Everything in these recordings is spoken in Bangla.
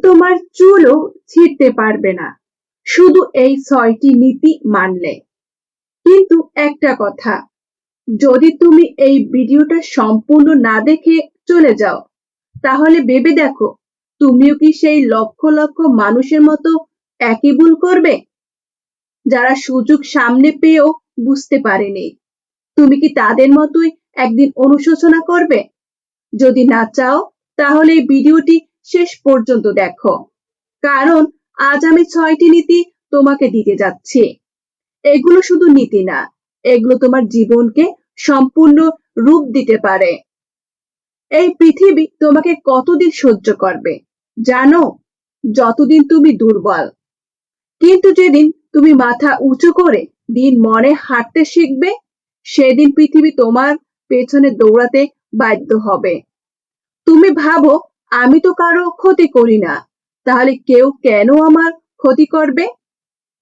তোমার চুলও ছিঁড়তে পারবে না, শুধু এই 6টি নীতি মানলে। কিন্তু একটা কথা, যদি তুমি এই ভিডিওটা সম্পূর্ণ না দেখে চলে যাও, তাহলে ভেবে দেখো তুমিও কি সেই লক্ষ লক্ষ মানুষের মতো একই ভুল করবে, যারা সুযোগ সামনে পেয়েও বুঝতে পারেনি? তুমি কি তাদের মতোই একদিন অনুশোচনা করবে? যদি না চাও, তাহলে এই ভিডিওটি শেষ পর্যন্ত দেখো, কারণ আজ আমি 6টি নীতি তোমাকে দিতে যাচ্ছি। এগুলো শুধু নীতি না, এগুলো তোমার জীবনকে সম্পূর্ণ রূপ দিতে পারে। এই পৃথিবী তোমাকে কতদিন সহ্য করবে জানো? যতদিন তুমি দুর্বল। কিন্তু যেদিন তুমি মাথা উঁচু করে দিন মনে হাঁটতে শিখবে, সেদিন পৃথিবী তোমার পেছনে দৌড়াতে বাধ্য হবে। তুমি ভাবো, আমি তো কারো ক্ষতি করি না, তাহলে কেউ কেন আমার ক্ষতি করবে?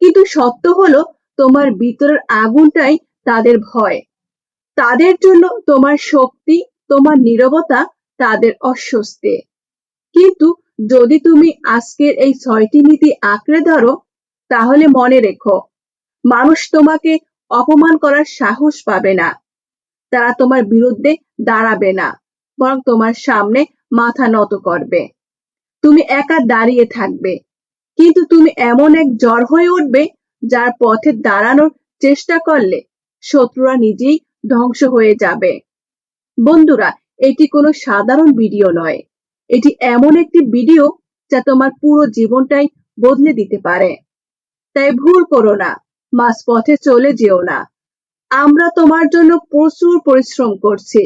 কিন্তু সত্য হলো, তোমার ভিতরের আগুনটাই তাদের ভয়। তাদের জন্য তোমার শক্তি, তোমার নীরবতা তাদের অস্বস্তি। কিন্তু যদি তুমি আজকের এই 6টি নীতি আঁকড়ে ধরো, তাহলে মনে রেখো, মানুষ তোমাকে অপমান করার সাহস পাবে না। তারা তোমার বিরুদ্ধে দাঁড়াবে না, বরং তোমার সামনে মাথা নত করবে। তুমি একা দাঁড়িয়ে থাকবে, কিন্তু তুমি এমন এক ঝড় হয়ে উঠবে, যার পথে দাঁড়ানোর চেষ্টা করলে শত্রুরা নিজেই ধ্বংস হয়ে যাবে। বন্ধুরা, এটি কোনো সাধারণ ভিডিও নয়, এটি এমন একটি ভিডিও যা তোমার পুরো জীবনটাই বদলে দিতে পারে। তাই ভুল করো না, মাঝপথে চলে যেও না। আমরা তোমার জন্য প্রচুর পরিশ্রম করছি।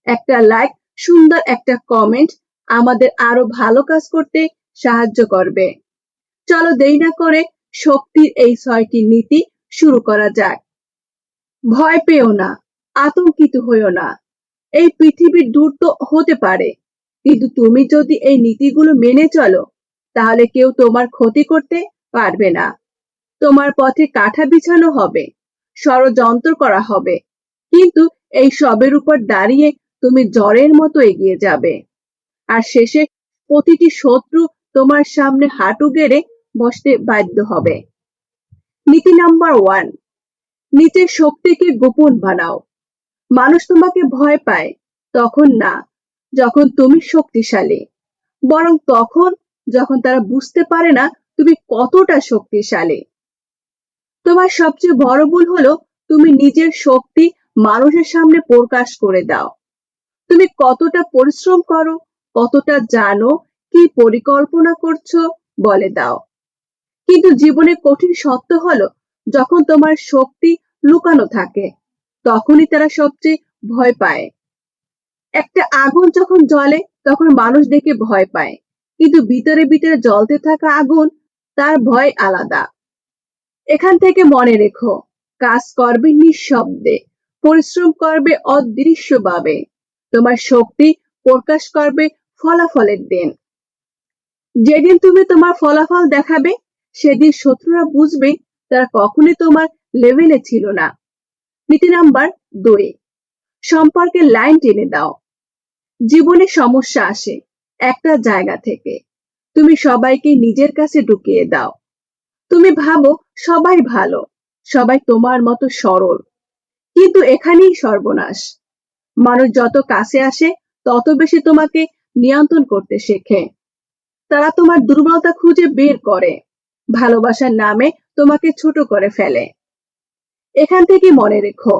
একটা লাইক, সুন্দর একটা কমেন্ট আমাদের আরো ভালো কাজ করতে সাহায্য করবে। চলো দেরি না করে শক্তির এই 6টি নীতি শুরু করা যাক। ভয় পেও না, আতঙ্কিত হইও না। এই পৃথিবীর দূর তো হতে পারে, কিন্তু তুমি যদি এই নীতিগুলো মেনে চলো, তাহলে কেউ তোমার ক্ষতি করতে পারবে না। তোমার পথে কাঁটা বিছানো হবে, ষড়যন্ত্র করা হবে, কিন্তু এই সবের উপর দাঁড়িয়ে তুমি ঝড়ের মতো এগিয়ে যাবে। আর শেষে প্রতিটি শত্রু তোমার সামনে হাঁটু গেড়ে বসতে বাধ্য হবে। নীতি নাম্বার 1, নিজের শক্তিকে গোপন বানাও। মানুষ তোমাকে ভয় পায় তখন না যখন তুমি শক্তিশালী, বরং তখন যখন তারা বুঝতে পারে না তুমি কতটা শক্তিশালী। তোমার সবচেয়ে বড় ভুল হলো তুমি নিজের শক্তি মানুষের সামনে প্রকাশ করে দাও। তুমি কতটা পরিশ্রম করো, কতটা জানো, কি পরিকল্পনা করছো বলে দাও। কিন্তু জীবনে কঠিন সত্য হলো, যখন তোমার শক্তি লুকানো থাকে, তখনই তারা সবচেয়ে ভয় পায়। একটা আগুন যখন জ্বলে, তখন মানুষ দেখে ভয় পায়, কিন্তু ভিতরে ভিতরে জ্বলতে থাকা আগুন, তার ভয় আলাদা। এখান থেকে মনে রেখো, কাজ করবে নিঃশব্দে, পরিশ্রম করবে অদৃশ্যভাবে। তোমার শক্তি প্রকাশ করবে ফলাফলের দিন। যেদিন তুমি তোমার ফলাফল দেখাবে, সেদিন শত্রুরা বুঝবে তারা কখনোই তোমার লেভেলে ছিল না। নীতি নাম্বার 2, সম্পর্কের লাইন টেনে দাও। জীবনে সমস্যা আসে একটা জায়গা থেকে, তুমি সবাইকে নিজের কাছে ঢুকিয়ে দাও। তুমি ভাবো সবাই ভালো, সবাই তোমার মতো সরল, কিন্তু এখানেই সর্বনাশ। মানুষ যত কাছে আসে, তত বেশি তোমাকে নিয়ন্ত্রণ করতে শেখে। তারা তোমার দুর্বলতা খুঁজে বের করে, ভালোবাসার নামে তোমাকে ছোট করে ফেলে। এখান থেকে মনে রেখো,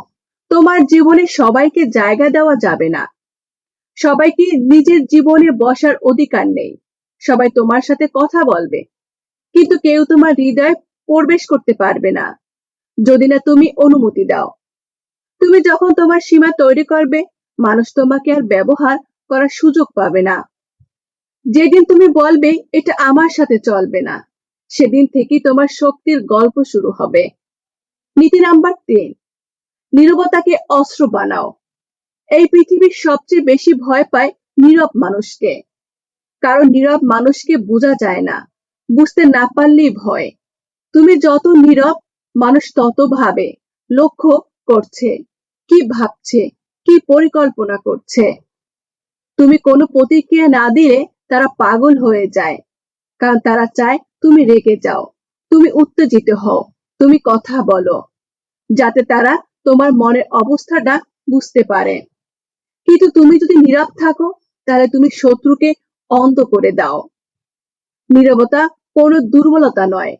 তোমার জীবনে সবাইকে জায়গা দেওয়া যাবে না। সবাইকে নিজের জীবনে বসার অধিকার নেই। সবাই তোমার সাথে কথা বলবে, কিন্তু কেউ তোমার হৃদয়ে প্রবেশ করতে পারবে না, যদি না তুমি অনুমতি দাও। তুমি যখন তোমার সীমা তৈরি করবে, মানুষ তোমাকে আর ব্যবহার করার সুযোগ পাবে না। যেদিন তুমি বলবে এটা আমার সাথে চলবে না, সেদিন থেকেই তোমার শক্তির গল্প শুরু হবে। নীতি নাম্বার 3, নীরবতাকে অস্ত্র বানাও। এই পৃথিবীর সবচেয়ে বেশি ভয় পায় নীরব মানুষকে, কারণ নীরব মানুষকে বোঝা যায় না, বুঝতে না পারলেই ভয়। তুমি যত নীরব, মানুষ তত ভাবে লক্ষ্য করছে, কি ভাবছে, কি পরিকল্পনা করছে। তুমি কোনো প্রতিক্রিয়া না দিলে তারা পাগল হয়ে যায়, কারণ তারা চায় তুমি রেগে যাও, তুমি উত্তেজিত হও, তুমি কথা বলো, যাতে তারা তোমার মনের অবস্থাটা বুঝতে পারে। কিন্তু তুমি যদি নীরব থাকো, তাহলে তুমি শত্রুকে অন্ধ করে দাও। নীরবতা কোনো দুর্বলতা নয়,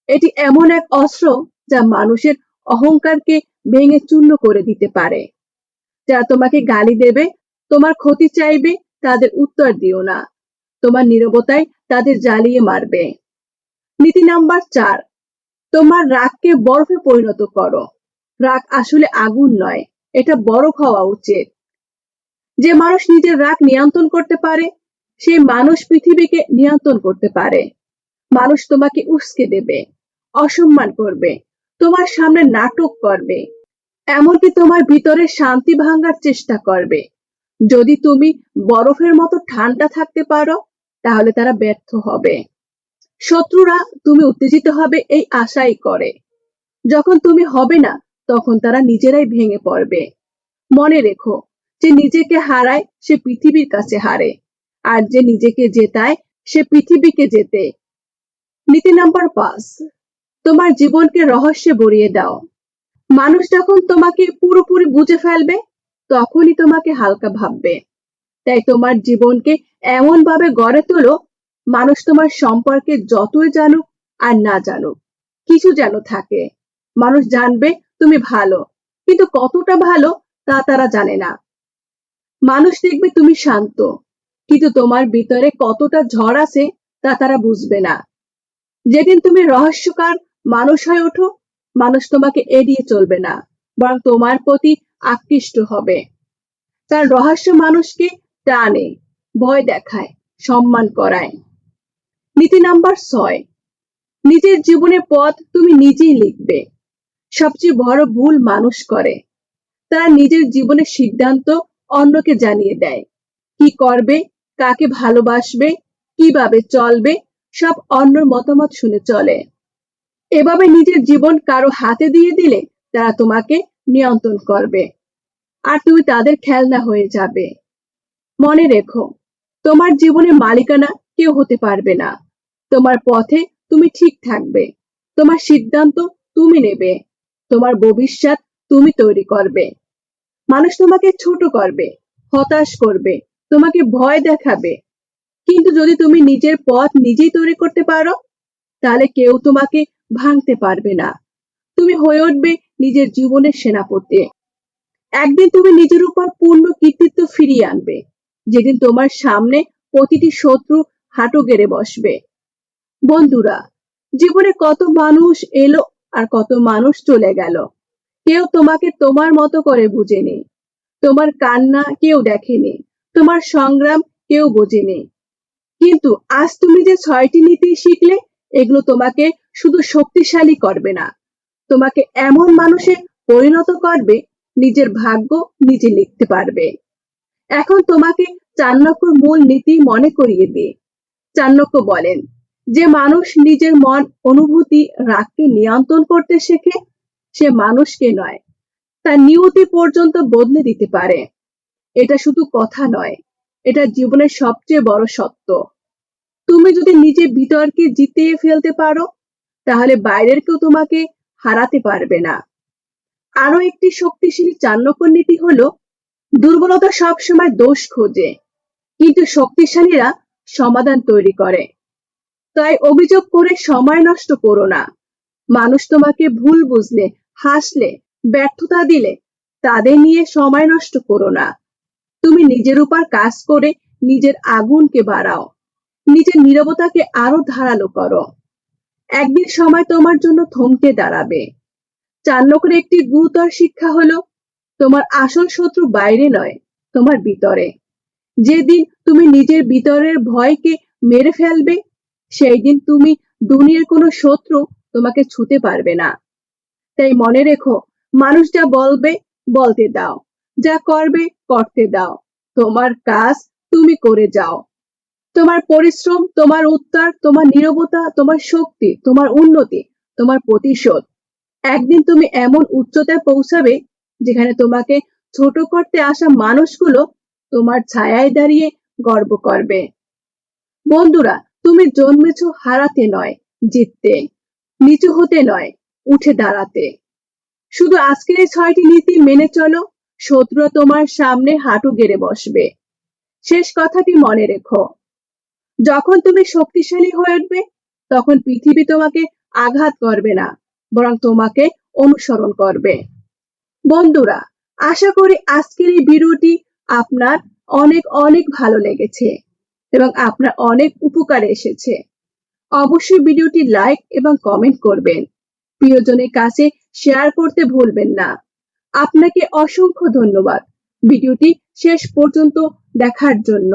এটি এমন এক অস্ত্র যা মানুষের অহংকারকে ভেঙে চূর্ণ করে দিতে পারে। যারা তোমাকে গালি দেবে, তোমার ক্ষতি চাইবে, তাদের উত্তর দিও না। তোমার নীরবতায় তাদের জ্বালিয়ে মারবে। নীতি নাম্বার 4, তোমার রাগকে বরফে পরিণত করো। রাগ আসলে আগুন নয়, এটা বরফ হওয়া উচিত। যে মানুষ নিজের রাগ নিয়ন্ত্রণ করতে পারে, সেই মানুষ পৃথিবীকে নিয়ন্ত্রণ করতে পারে। মানুষ তোমাকে উস্কে দেবে, অসম্মান করবে, তোমার সামনে নাটক করবে, এমনকি তোমার ভিতরে শান্তি ভাঙার চেষ্টা করবে। যদি তুমি বরফের মতো ঠান্ডা থাকতে পারো, তাহলে তারা ব্যর্থ হবে। শত্রুরা তুমি উত্তেজিত হবে এই আশাই করে। যখন তুমি হবে না, তখন তারা নিজেরাই ভেঙে পড়বে। মনে রেখো, যে নিজেকে হারায় সে পৃথিবীর কাছে হারে, আর যে নিজেকে জেতায় সে পৃথিবীকে জেতে। নীতি নাম্বার 5, তোমার জীবনকে রহস্যে ভরিয়ে দাও। মানুষ যখন তোমাকে পুরোপুরি বুঝে ফেলবে, তখনই তোমাকে হালকা ভাববে। তাই তোমার জীবনকে এমন ভাবে গড়ে তোলো, মানুষ তোমার সম্পর্কে যতই জানুক আর না জানুক, কিছু যেন থাকে। মানুষ জানবে তুমি ভালো, কিন্তু কতটা ভালো তা তারা জানে না। মানুষ দেখবে তুমি শান্ত, কিন্তু তোমার ভিতরে কতটা ঝড় আছে তা তারা বুঝবে না। যেদিন তুমি রহস্যকার মানুষ হয়ে ওঠো, মানুষ তোমাকে এড়িয়ে চলবে না, বরং তোমার প্রতি আকৃষ্ট হবে। তার রহস্য মানুষকে টানে, ভয় দেখায়, সম্মান করায়। নীতি নাম্বার 6, নিজের জীবনের পথ তুমি নিজেই লিখবে। সবচেয়ে বড় ভুল মানুষ করে, তারা নিজের জীবনের সিদ্ধান্ত অন্যকে জানিয়ে দেয়। কি করবে, কাকে ভালোবাসবে, কিভাবে চলবে, সব অন্যর মতামত শুনে চলে। এভাবে নিজের জীবন কারো হাতে দিয়ে দিলে তারা তোমাকে নিয়ন্ত্রণ করবে, আর তুমি তাদের খেলনা হয়ে যাবে। মনে রেখো, তোমার জীবনে মালিকানা কেউ হতে পারবে না। তোমার পথে তুমি ঠিক থাকবে, তোমার সিদ্ধান্ত তুমি নেবে, তোমার ভবিষ্যৎ তুমি তৈরি করবে। মানুষ তোমাকে ছোট করবে, হতাশ করবে, তোমাকে ভয় দেখাবে, কিন্তু যদি তুমি নিজের পথ নিজেই তৈরি করতে পারো, তাহলে কেউ তোমাকে ভাঙতে পারবে না। তুমি হয়ে উঠবে নিজের জীবনের সেনাপতি। একদিন তুমি নিজের উপর পূর্ণ কৃতিত্ব ফিরিয়ে আনবে, যেদিন তোমার সামনে প্রতিটি শত্রু হাঁটু গেড়ে বসবে। বন্ধুরা, জীবনে কত মানুষ এলো আর কত মানুষ চলে গেল। কেউ তোমাকে তোমার মতো করে বুঝেনি। তোমার কান্না কেউ দেখেনি, তোমার সংগ্রাম কেউ বোঝেনি। কিন্তু আজ তুমি যে 6টি নীতি শিখলে, এগুলো তোমাকে শুধু শক্তিশালী করবে না, তোমাকে এমন মানুষে পরিণত করবে নিজের ভাগ্য নিজে লিখতে পারবে। এখন তোমাকে চাণক্যর মূল নীতি মনে করিয়ে দিই। চাণক্য বলেন, যে মানুষ নিজের মন, অনুভূতি, রাগকে নিয়ন্ত্রণ করতে শেখে, সে মানুষকে নয়, তার নিয়তি পর্যন্ত বদলে দিতে পারে। এটা শুধু কথা নয়, এটা জীবনের সবচেয়ে বড় সত্য। তুমি যদি নিজের ভিতরকে জিতিয়ে ফেলতে পারো, তাহলে বাইরের কেউ তোমাকে হারাতে পারবে না। আরো একটি শক্তিশালী চাণক্যর নীতি হলো, দুর্বলতা সবসময় দোষ খোঁজে, কিন্তু শক্তিশালীরা সমাধান তৈরি করে। তাই অভিযোগ করে সময় নষ্ট করো না। মানুষ তোমাকে ভুল বুঝলে, হাসলে, ব্যর্থতা দিলে, তাদের নিয়ে সময় নষ্ট করো না। তুমি নিজের উপর কাজ করে নিজের আগুনকে বাড়াও, নিজের নীরবতাকে আরো ধারালো করো। একদিন সময় তোমার জন্য থমকে দাঁড়াবে। চাণক্যের একটি গুরুতর শিক্ষা হলো, তোমার আসল শত্রু বাইরে নয়, তোমার ভিতরে। যেদিন তুমি নিজের ভিতরের ভয়কে মেরে ফেলবে, সেই দিন তুমি দুনিয়ার কোনো শত্রু তোমাকে ছুঁতে পারবে না। তাই মনে রেখো, মানুষ যা বলবে বলতে দাও, যা করবে করতে দাও, তোমার কাজ তুমি করে যাও। তোমার পরিশ্রম, তোমার উত্তর, তোমার নীরবতা, তোমার শক্তি, তোমার উন্নতি, তোমার প্রতিশোধ। একদিন তুমি এমন উচ্চতায় পৌঁছাবে, যেখানে তোমাকে ছোট করতে আসা মানুষগুলো তোমার ছায়ায় দাঁড়িয়ে গর্ব করবে। বন্ধুরা, তুমি জন্মেছো হারাতে নয়, জিততে, নিচু হতে নয়, উঠে দাঁড়াতে। শুধু আজকের এই 6টি নীতি মেনে চলো, শত্রুরা তোমার সামনে হাঁটু গেড়ে বসবে। শেষ কথাটি মনে রেখো, যখন তুমি শক্তিশালী হয়ে উঠবে, তখন পৃথিবী তোমাকে আঘাত করবে না, বরং তোমাকে অনুসরণ করবে। বন্ধুরা, আশা করি আজকের এই ভিডিওটি আপনার অনেক অনেক ভালো লেগেছে এবং আপনার অনেক উপকারে এসেছে। অবশ্যই ভিডিওটি লাইক এবং কমেন্ট করবেন, প্রিয়জনের কাছে শেয়ার করতে ভুলবেন না। আপনাকে অসংখ্য ধন্যবাদ ভিডিওটি শেষ পর্যন্ত দেখার জন্য।